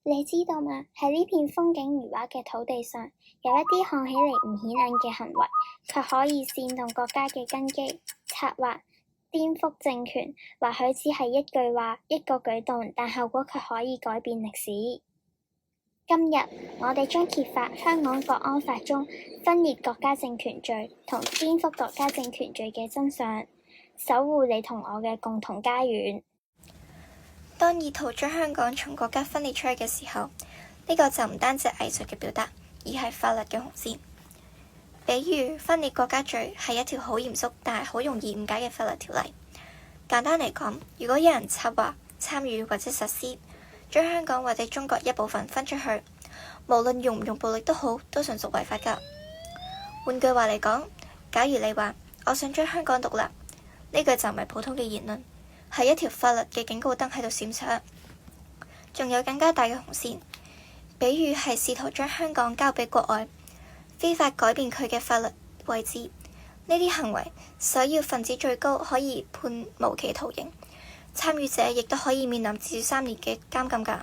你知道嗎？喺呢片風景如畫嘅土地上，有一啲看起嚟唔顯眼嘅行為，卻可以煽動國家嘅根基，策劃顛覆政權。或許只係一句話、一個舉動，但後果卻可以改變歷史。今日我哋將揭發香港國安法中分裂國家政權罪同顛覆國家政權罪嘅真相，守護你同我嘅共同家園。當意圖將香港從國家分裂出去嘅時候，呢個就唔單止係藝術嘅表達，而係法律嘅紅線。比如分裂國家罪係一條好嚴肅但係好容易誤解嘅法律條例。簡單嚟講，如果有人策劃、參與或者實施將香港或者中國一部分分出去，無論用唔用暴力都好，都純屬違法㗎。換句話嚟講，假如你話我想將香港獨立，呢句就唔係普通嘅言論，係一條法律嘅警告燈喺度閃爍。仲有更加大嘅紅線，比如係試圖將香港交俾國外，非法改變佢嘅法律位置。呢啲行為，首要分子最高可以判無期徒刑，參與者亦都可以面臨至少3年嘅監禁㗎。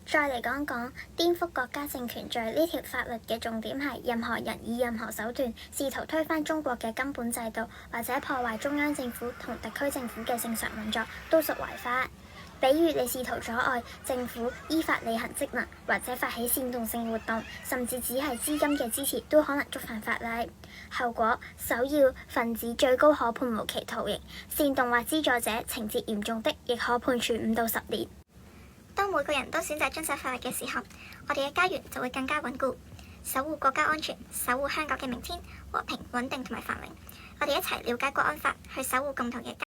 再嚟講講顛覆國家政權罪呢條法律嘅重點係，任何人以任何手段試圖推翻中國嘅根本制度，或者破壞中央政府同特區政府嘅正常運作，都屬違法。比如你試圖阻礙政府依法履行職能，或者發起煽動性活動，甚至只係資金嘅支持，都可能觸犯法例。後果，首要分子最高可判無期徒刑，煽動或資助者情節嚴重的，亦可判處5到10年。當每個人都選擇遵守法律嘅時候，我哋嘅家園就會更加穩固，守護國家安全，守護香港嘅明天和平穩定同埋繁榮。我哋一齊了解國安法，去守護共同嘅家。